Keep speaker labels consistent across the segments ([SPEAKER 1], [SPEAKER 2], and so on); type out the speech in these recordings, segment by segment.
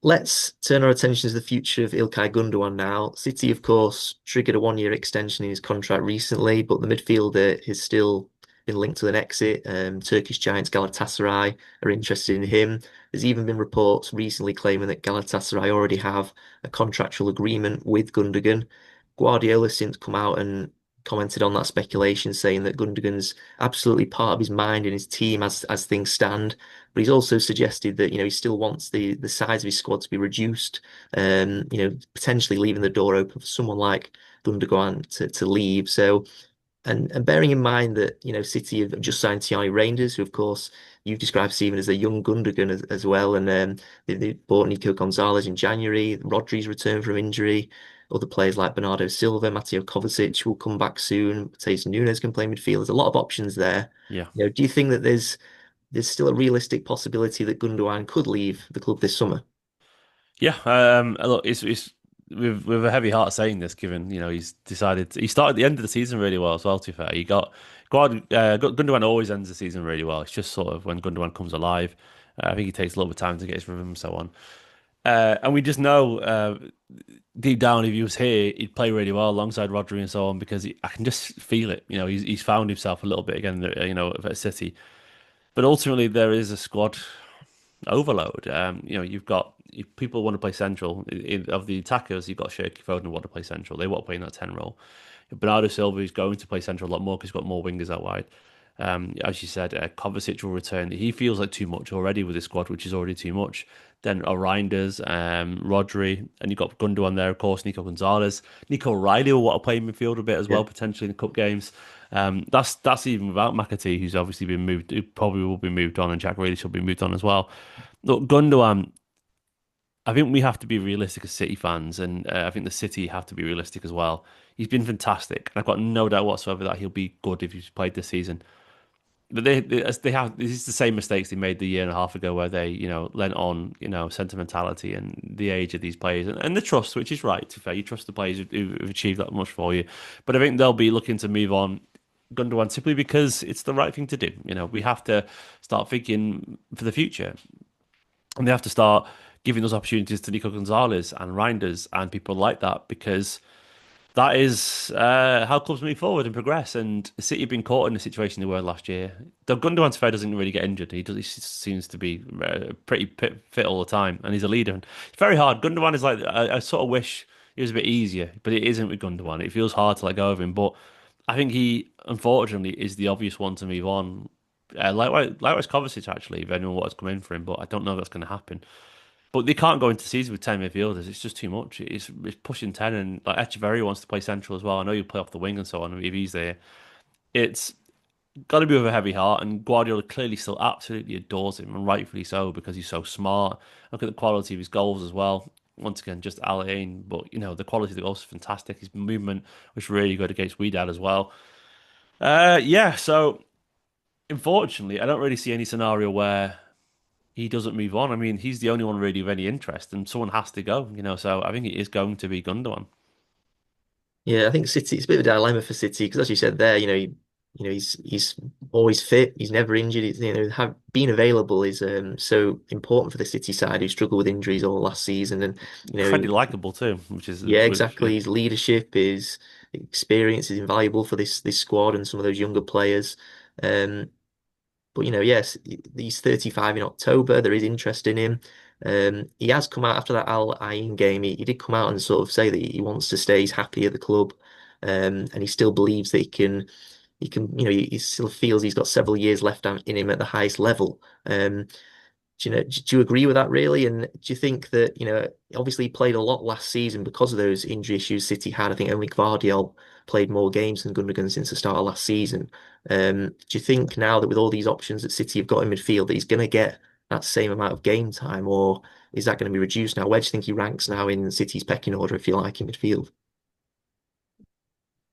[SPEAKER 1] let's turn our attention to the future of Ilkay Gundogan now. City, of course, triggered a one-year extension in his contract recently, but the midfielder has still been linked to an exit. Turkish giants Galatasaray are interested in him. There's even been reports recently claiming that Galatasaray already have a contractual agreement with Gundogan. Guardiola since come out and commented on that speculation, saying that Gundogan's absolutely part of his mind and his team as things stand. But he's also suggested that he still wants the size of his squad to be reduced. Potentially leaving the door open for someone like Gundogan to leave. So and bearing in mind that City have just signed Thierry Reinders, who of course you've described Stephen as a young Gundogan as well, and they bought Nico Gonzalez in January. Rodri's returned from injury. Other players like Bernardo Silva, Mateo Kovacic will come back soon. Mateus Nunes can play midfield. There's a lot of options there.
[SPEAKER 2] Yeah.
[SPEAKER 1] Do you think that there's still a realistic possibility that Gundogan could leave the club this summer?
[SPEAKER 2] Yeah, look, it's with a heavy heart saying this, given he's decided he started the end of the season really well as well. To be fair, Gundogan always ends the season really well. It's just sort of when Gundogan comes alive, I think he takes a little bit of time to get his rhythm and so on. And we just know deep down, if he was here, he'd play really well alongside Rodri and so on because I can just feel it. He's found himself a little bit again. At City, but ultimately there is a squad overload. You've got if people want to play central of the attackers. You've got Shirky Foden who want to play central. They want to play in that 10 role. Bernardo Silva is going to play central a lot more because he's got more wingers out wide. As you said, Kovacic will return. He feels like too much already with his squad, which is already too much. Then Reinders, Rodri, and you've got Gundogan there, of course, Nico Gonzalez. Nico Riley will want to play midfield a bit as
[SPEAKER 1] Yeah.
[SPEAKER 2] well, potentially in the cup games. That's even without McAtee, who's obviously been moved, who probably will be moved on, and Jack Grealish will be moved on as well. Look, Gundogan, I think we have to be realistic as City fans, and I think the City have to be realistic as well. He's been fantastic, and I've got no doubt whatsoever that he'll be good if he's played this season. But they have this is the same mistakes they made the year and a half ago, where they lent on sentimentality and the age of these players and the trust, which is right. To be fair, you trust the players who've achieved that much for you, but I think they'll be looking to move on Gundogan simply because it's the right thing to do. We have to start thinking for the future. And they have to start giving those opportunities to Nico Gonzalez and Reinders and people like that because that is how clubs move forward and progress. And City have been caught in the situation they were last year. Though Gundogan fair doesn't really get injured. He seems to be pretty fit all the time, and he's a leader. And it's very hard. Gundogan is like I sort of wish it was a bit easier, but it isn't with Gundogan. It feels hard to let go of him. But I think he, unfortunately, is the obvious one to move on. Likewise, Kovacic actually, if anyone wants to come in for him, but I don't know if that's going to happen. But they can't go into the season with 10 midfielders. It's just too much. It's pushing 10, and like Echeverry wants to play central as well. I know you play off the wing and so on if he's there. It's got to be with a heavy heart, and Guardiola clearly still absolutely adores him, and rightfully so because he's so smart. Look at the quality of his goals as well. Once again, just Al Ain, but the quality of the goals is fantastic. His movement was really good against Wydad as well. Yeah, so unfortunately, I don't really see any scenario where he doesn't move on. I mean, he's the only one really of any interest, and someone has to go. So I think it is going to be Gundogan.
[SPEAKER 1] Yeah, I think City, it's a bit of a dilemma for City because, as you said there, he's always fit. He's never injured. Being available is so important for the City side who struggled with injuries all last season. And you
[SPEAKER 2] Incredibly
[SPEAKER 1] know,
[SPEAKER 2] likable too, which is
[SPEAKER 1] yeah,
[SPEAKER 2] which
[SPEAKER 1] exactly. His leadership, his experience is invaluable for this squad and some of those younger players. Um, but yes, he's 35 in October. There is interest in him. He has come out after that Al Ain game. He did come out and sort of say that he wants to stay. He's happy at the club, and he still believes that he still feels he's got several years left in him at the highest level. Do you agree with that really? And do you think that, obviously he played a lot last season because of those injury issues City had? I think only Gvardiol played more games than Gundogan since the start of last season. Do you think now that with all these options that City have got in midfield that he's going to get that same amount of game time, or is that going to be reduced now? Where do you think he ranks now in City's pecking order, if you like, in midfield?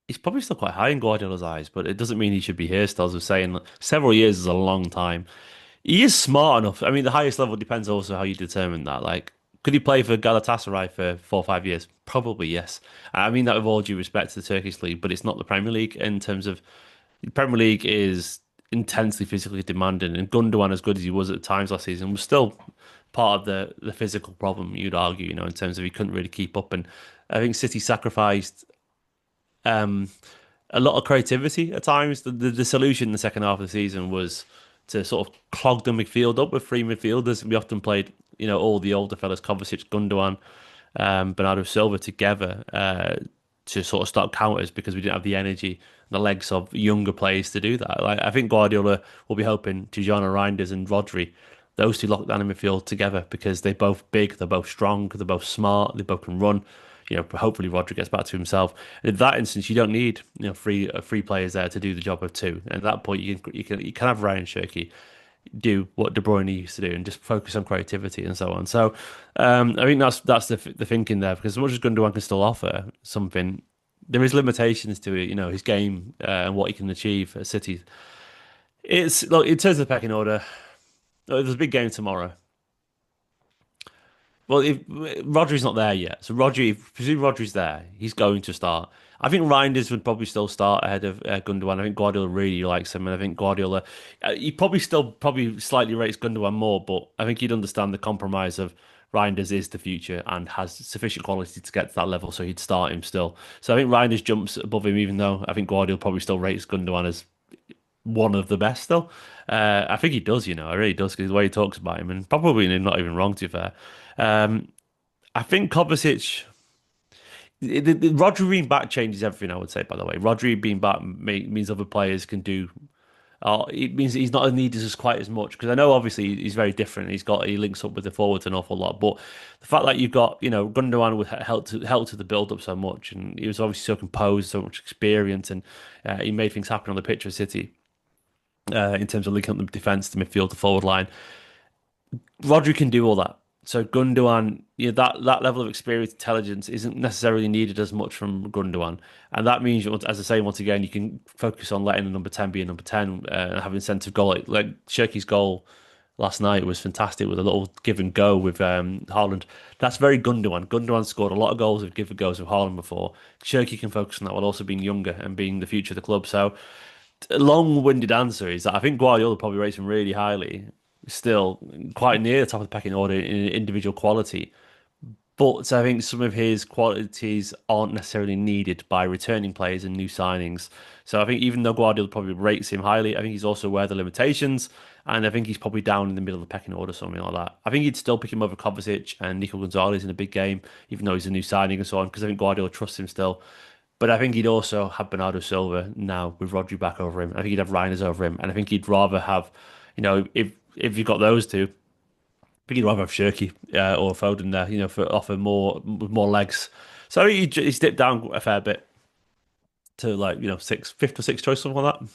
[SPEAKER 2] he's probably still quite high in Guardiola's eyes, but it doesn't mean he should be here. Still, as I was saying, several years is a long time. He is smart enough. I mean, the highest level depends also how you determine that. Like, could he play for Galatasaray for 4 or 5 years? Probably yes. I mean that with all due respect to the Turkish league, but it's not the Premier League in terms of the Premier League is intensely physically demanding, and Gundogan, as good as he was at times last season, was still part of the physical problem, you'd argue, in terms of he couldn't really keep up. And I think City sacrificed um, a lot of creativity at times. The solution in the second half of the season was to sort of clog the midfield up with three midfielders. We often played, all the older fellas, Kovacic, Gundogan, Bernardo Silva together to sort of start counters because we didn't have the energy and the legs of younger players to do that. Like I think Guardiola will be hoping Tijana Reinders and Rodri, those two lock down in midfield together because they're both big, they're both strong, they're both smart, they both can run. Hopefully Rodri gets back to himself. And in that instance, you don't need three players there to do the job of two. And at that point, you can have Ryan Shirky do what De Bruyne used to do and just focus on creativity and so on. So I think that's the thinking there because as much as Gundogan can still offer something, there is limitations to it. His game and what he can achieve at City. It's look in terms of the pecking order. There's a big game tomorrow. Well, if Rodri's not there yet, so if presume Rodri's there, he's going to start. I think Reinders would probably still start ahead of Gundogan. I think Guardiola really likes him, and I think Guardiola, he probably slightly rates Gundogan more, but I think he'd understand the compromise of Reinders is the future and has sufficient quality to get to that level, so he'd start him still. So I think Reinders jumps above him, even though I think Guardiola probably still rates Gundogan as one of the best still. I think he does, I really does, because the way he talks about him, and probably not even wrong to be fair. Um, I think Kovacic, Rodri being back changes everything, I would say, by the way. Rodri being back means other players can do. It means he's not needed as quite as much because I know obviously he's very different. He links up with the forwards an awful lot, but the fact that you've got Gundogan would help to the build up so much, and he was obviously so composed, so much experience, and he made things happen on the pitch of City in terms of linking up the defense, the midfield, the forward line. Rodri can do all that. So Gundogan, that level of experience, intelligence isn't necessarily needed as much from Gundogan, and that means, as I say, once again, you can focus on letting the number 10 be a number 10 and having a sense of goal. Like Shirky's goal last night was fantastic with a little give and go with Haaland. That's very Gundogan. Gundogan scored a lot of goals with give and goes with Haaland before. Shirky can focus on that while also being younger and being the future of the club. So a long-winded answer is that I think Guardiola probably rates him really highly, still quite near the top of the pecking order in individual quality. But I think some of his qualities aren't necessarily needed by returning players and new signings. So I think even though Guardiola probably rates him highly, I think he's also aware of the limitations. And I think he's probably down in the middle of the pecking order, something like that. I think he'd still pick him over Kovacic and Nico Gonzalez in a big game, even though he's a new signing and so on, because I think Guardiola trusts him still. But I think he'd also have Bernardo Silva now with Rodri back over him. I think he'd have Reinders over him. And I think he'd rather have, if you've got those two, I think he'd rather have Shirky or Foden there, for offer more with more legs. So he's dipped down a fair bit to like, fifth or sixth choice, something like that.